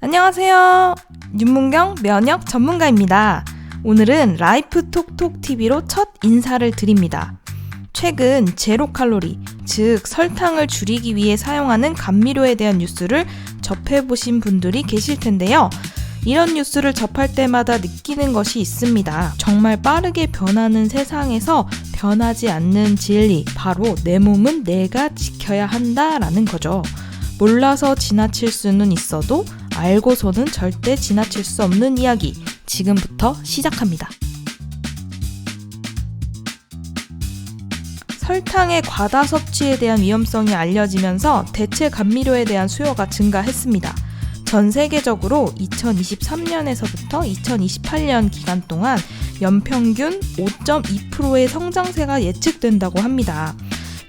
안녕하세요. 윤문경 면역 전문가입니다. 오늘은 라이프톡톡TV로 첫 인사를 드립니다. 최근 제로 칼로리, 즉 설탕을 줄이기 위해 사용하는 감미료에 대한 뉴스를 접해보신 분들이 계실 텐데요. 이런 뉴스를 접할 때마다 느끼는 것이 있습니다. 정말 빠르게 변하는 세상에서 변하지 않는 진리, 바로 내 몸은 내가 지켜야 한다라는 거죠. 몰라서 지나칠 수는 있어도 알고서는 절대 지나칠 수 없는 이야기, 지금부터 시작합니다. 설탕의 과다 섭취에 대한 위험성이 알려지면서 대체 감미료에 대한 수요가 증가했습니다. 전 세계적으로 2023년에서부터 2028년 기간 동안 연평균 5.2%의 성장세가 예측된다고 합니다.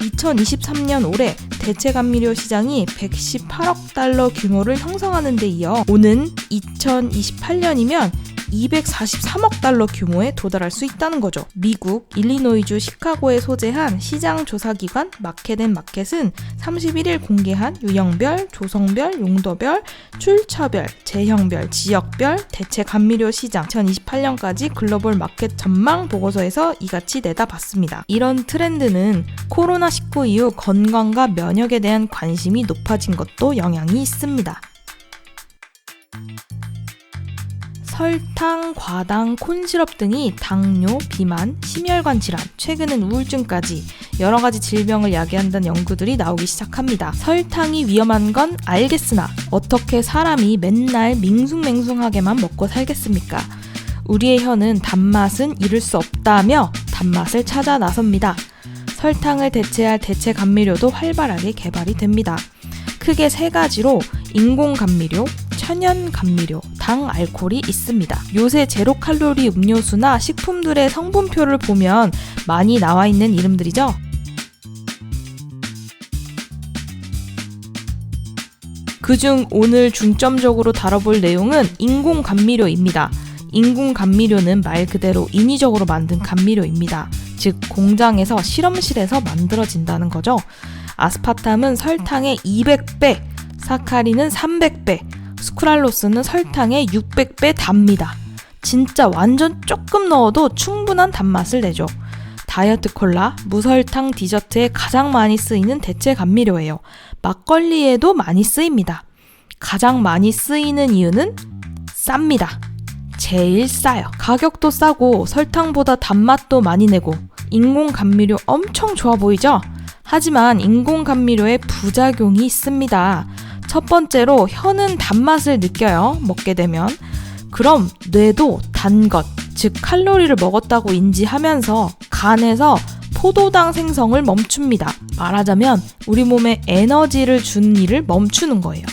2023년 올해 대체 감미료 시장이 118억 달러 규모를 형성하는 데 이어 오는 2028년이면 243억 달러 규모에 도달할 수 있다는 거죠. 미국 일리노이주 시카고에 소재한 시장조사기관 마켓앤마켓은 31일 공개한 유형별, 조성별, 용도별, 출처별, 제형별, 지역별 대체 감미료 시장 2028년까지 글로벌 마켓 전망 보고서에서 이같이 내다봤습니다. 이런 트렌드는 코로나19 이후 건강과 면역에 대한 관심이 높아진 것도 영향이 있습니다. 설탕, 과당, 콘시럽 등이 당뇨, 비만, 심혈관 질환, 최근은 우울증까지 여러 가지 질병을 야기한다는 연구들이 나오기 시작합니다. 설탕이 위험한 건 알겠으나 어떻게 사람이 맨날 밍숭맹숭하게만 먹고 살겠습니까? 우리의 혀는 단맛은 잃을 수 없다며 단맛을 찾아 나섭니다. 설탕을 대체할 대체 감미료도 활발하게 개발이 됩니다. 크게 세 가지로 인공 감미료, 천연 감미료, 당 알코올이 있습니다. 요새 제로 칼로리 음료수나 식품들의 성분표를 보면 많이 나와 있는 이름들이죠. 그중 오늘 중점적으로 다뤄볼 내용은 인공 감미료입니다. 인공 감미료는 말 그대로 인위적으로 만든 감미료입니다. 즉 공장에서 실험실에서 만들어진다는 거죠. 아스파탐은 설탕의 200배, 사카린은 300배, 스크랄로스는 설탕의 600배 답니다. 진짜 완전 조금 넣어도 충분한 단맛을 내죠. 다이어트 콜라, 무설탕 디저트에 가장 많이 쓰이는 대체 감미료예요. 막걸리에도 많이 쓰입니다. 가장 많이 쓰이는 이유는 쌉니다. 제일 싸요. 가격도 싸고 설탕보다 단맛도 많이 내고 인공 감미료 엄청 좋아 보이죠? 하지만 인공 감미료에 부작용이 있습니다. 첫 번째로 혀는 단맛을 느껴요. 먹게 되면. 그럼 뇌도 단 것, 즉 칼로리를 먹었다고 인지하면서 간에서 포도당 생성을 멈춥니다. 말하자면 우리 몸에 에너지를 주는 일을 멈추는 거예요.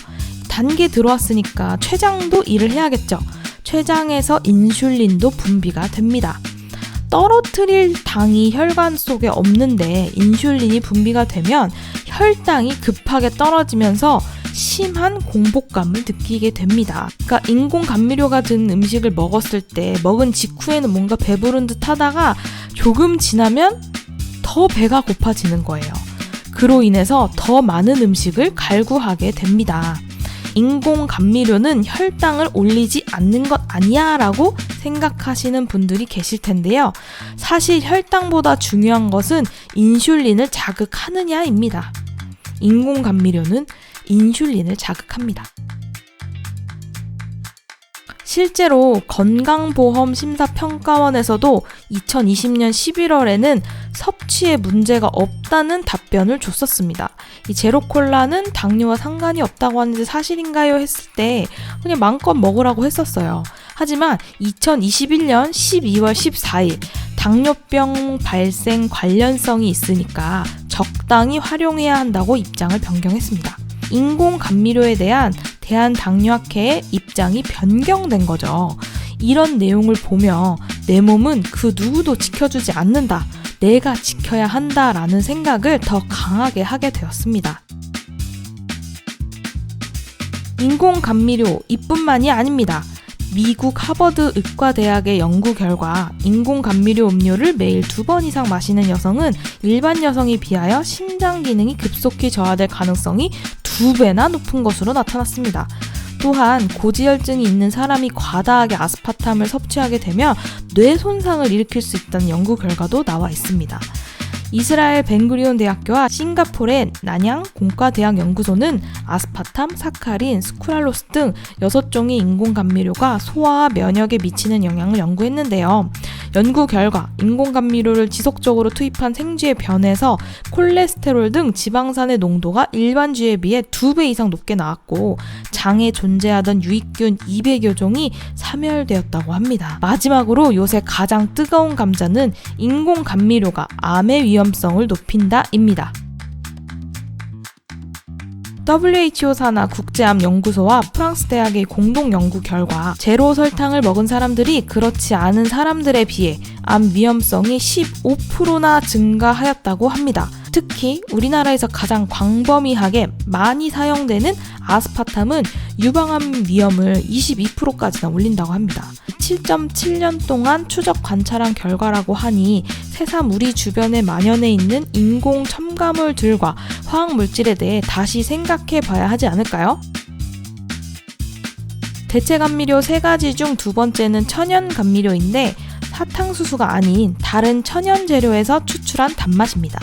단 게 들어왔으니까 췌장도 일을 해야겠죠. 췌장에서 인슐린도 분비가 됩니다. 떨어뜨릴 당이 혈관 속에 없는데 인슐린이 분비가 되면 혈당이 급하게 떨어지면서 심한 공복감을 느끼게 됩니다. 그러니까 인공 감미료가 든 음식을 먹었을 때 먹은 직후에는 뭔가 배부른 듯 하다가 조금 지나면 더 배가 고파지는 거예요. 그로 인해서 더 많은 음식을 갈구하게 됩니다. 인공 감미료는 혈당을 올리지 않는 것 아니야 라고 생각하시는 분들이 계실 텐데요. 사실 혈당보다 중요한 것은 인슐린을 자극하느냐입니다. 인공 감미료는 인슐린을 자극합니다. 실제로 건강보험심사평가원에서도 2020년 11월에는 섭취에 문제가 없다는 답변을 줬었습니다. 이 제로콜라는 당뇨와 상관이 없다고 하는데 사실인가요? 했을 때 그냥 마음껏 먹으라고 했었어요. 하지만 2021년 12월 14일 당뇨병 발생 관련성이 있으니까 적당히 활용해야 한다고 입장을 변경했습니다. 인공 감미료에 대한 대한당뇨학회의 입장이 변경된 거죠. 이런 내용을 보며 내 몸은 그 누구도 지켜주지 않는다. 내가 지켜야 한다라는 생각을 더 강하게 하게 되었습니다. 인공 감미료 이뿐만이 아닙니다. 미국 하버드 의과대학의 연구 결과 인공 감미료 음료를 매일 2번 이상 마시는 여성은 일반 여성에 비하여 심장 기능이 급속히 저하될 가능성이 2배나 높은 것으로 나타났습니다. 또한 고지혈증이 있는 사람이 과다하게 아스파탐을 섭취하게 되면 뇌 손상을 일으킬 수 있다는 연구 결과도 나와 있습니다. 이스라엘 벤구리온 대학교와 싱가포르의 난양 공과대학 연구소는 아스파탐, 사카린, 스쿠랄로스 등 6종의 인공감미료가 소화와 면역에 미치는 영향을 연구했는데요. 연구 결과 인공감미료를 지속적으로 투입한 생쥐에 변해서 콜레스테롤 등 지방산의 농도가 일반 쥐에 비해 2배 이상 높게 나왔고 장에 존재하던 유익균 200여 종이 사멸되었다고 합니다. 마지막으로 요새 가장 뜨거운 감자는 인공감미료가 암의 위험성을 높인다입니다. WHO 산하 국제암연구소와 프랑스 대학의 공동 연구 결과 제로 설탕을 먹은 사람들이 그렇지 않은 사람들에 비해 암 위험성이 15%나 증가하였다고 합니다. 특히 우리나라에서 가장 광범위하게 많이 사용되는 아스파탐은 유방암 위험을 22%까지나 올린다고 합니다. 7.7년 동안 추적 관찰한 결과라고 하니 새삼 우리 주변에 만연해 있는 인공 첨가물들과 화학물질에 대해 다시 생각해 봐야 하지 않을까요? 대체 감미료 3가지 중 2번째는 천연 감미료인데 사탕수수가 아닌 다른 천연 재료에서 추출한 단맛입니다.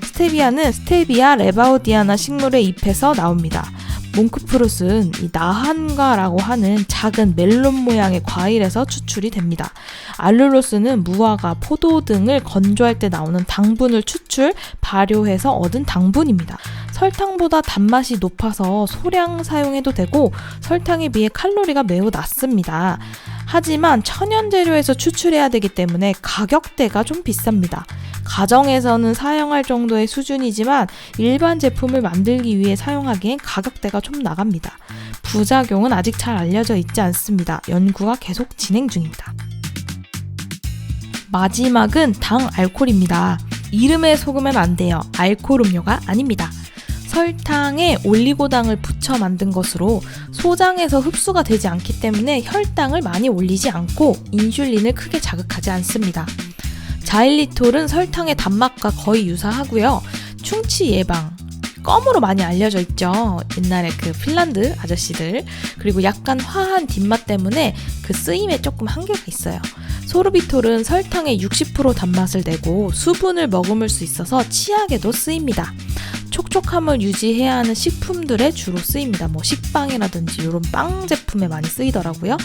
스테비아는 스테비아 레바우디아나 식물의 잎에서 나옵니다. 몽크프루트는 이 나한과라고 하는 작은 멜론 모양의 과일에서 추출이 됩니다. 알룰로스는 무화과, 포도 등을 건조할 때 나오는 당분을 발효해서 얻은 당분입니다. 설탕보다 단맛이 높아서 소량 사용해도 되고 설탕에 비해 칼로리가 매우 낮습니다. 하지만 천연 재료에서 추출해야 되기 때문에 가격대가 좀 비쌉니다. 가정에서는 사용할 정도의 수준이지만 일반 제품을 만들기 위해 사용하기엔 가격대가 좀 나갑니다. 부작용은 아직 잘 알려져 있지 않습니다. 연구가 계속 진행 중입니다. 마지막은 당 알코올입니다. 이름에 속으면 안 돼요. 알코올 음료가 아닙니다. 설탕에 올리고당을 붙여 만든 것으로 소장에서 흡수가 되지 않기 때문에 혈당을 많이 올리지 않고 인슐린을 크게 자극하지 않습니다. 자일리톨은 설탕의 단맛과 거의 유사하고요. 충치 예방, 껌으로 많이 알려져 있죠. 옛날에 그 핀란드 아저씨들. 그리고 약간 화한 뒷맛 때문에 그 쓰임에 조금 한계가 있어요. 소르비톨은 설탕의 60% 단맛을 내고 수분을 머금을 수 있어서 치약에도 쓰입니다. 촉촉함을 유지해야 하는 식품들에 주로 쓰입니다. 식빵이라든지 이런 빵 제품에 많이 쓰이더라고요.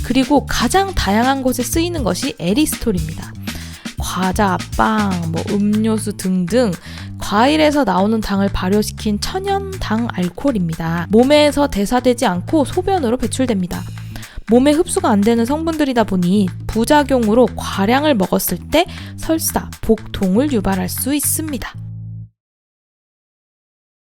그리고 가장 다양한 곳에 쓰이는 것이 에리스톨입니다. 과자, 빵, 음료수 등등 과일에서 나오는 당을 발효시킨 천연 당 알코올입니다. 몸에서 대사되지 않고 소변으로 배출됩니다. 몸에 흡수가 안 되는 성분들이다 보니 부작용으로 과량을 먹었을 때 설사, 복통을 유발할 수 있습니다.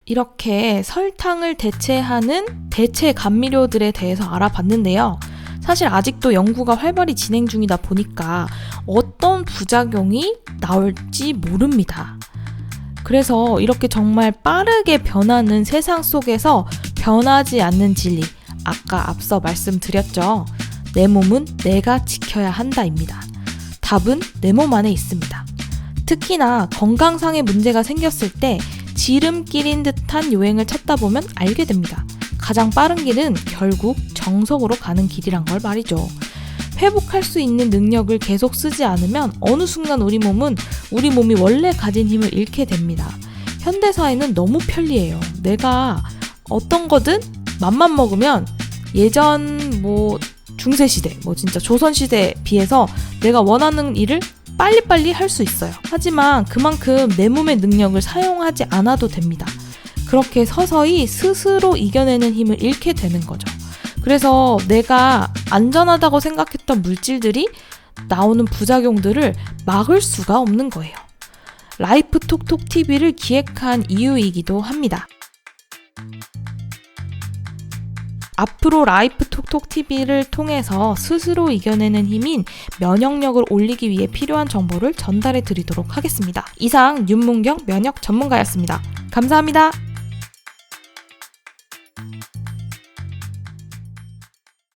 이렇게 설탕을 대체하는 대체 감미료들에 대해서 알아봤는데요. 사실 아직도 연구가 활발히 진행 중이다 보니까 어떤 부작용이 나올지 모릅니다. 그래서 이렇게 정말 빠르게 변하는 세상 속에서 변하지 않는 진리, 아까 앞서 말씀드렸죠. 내 몸은 내가 지켜야 한다입니다. 답은 내 몸 안에 있습니다. 특히나 건강상의 문제가 생겼을 때 지름길인 듯한 요행을 찾다 보면 알게 됩니다. 가장 빠른 길은 결국 정석으로 가는 길이란 걸 말이죠. 회복할 수 있는 능력을 계속 쓰지 않으면 어느 순간 우리 몸이 원래 가진 힘을 잃게 됩니다. 현대사회는 너무 편리해요. 내가 어떤 거든 맘만 먹으면 예전 중세시대, 진짜 조선시대에 비해서 내가 원하는 일을 빨리빨리 할 수 있어요. 하지만 그만큼 내 몸의 능력을 사용하지 않아도 됩니다. 그렇게 서서히 스스로 이겨내는 힘을 잃게 되는 거죠. 그래서 내가 안전하다고 생각했던 물질들이 나오는 부작용들을 막을 수가 없는 거예요. 라이프 톡톡 TV를 기획한 이유이기도 합니다. 앞으로 라이프 톡톡 TV를 통해서 스스로 이겨내는 힘인 면역력을 올리기 위해 필요한 정보를 전달해 드리도록 하겠습니다. 이상 윤문경 면역 전문가였습니다. 감사합니다.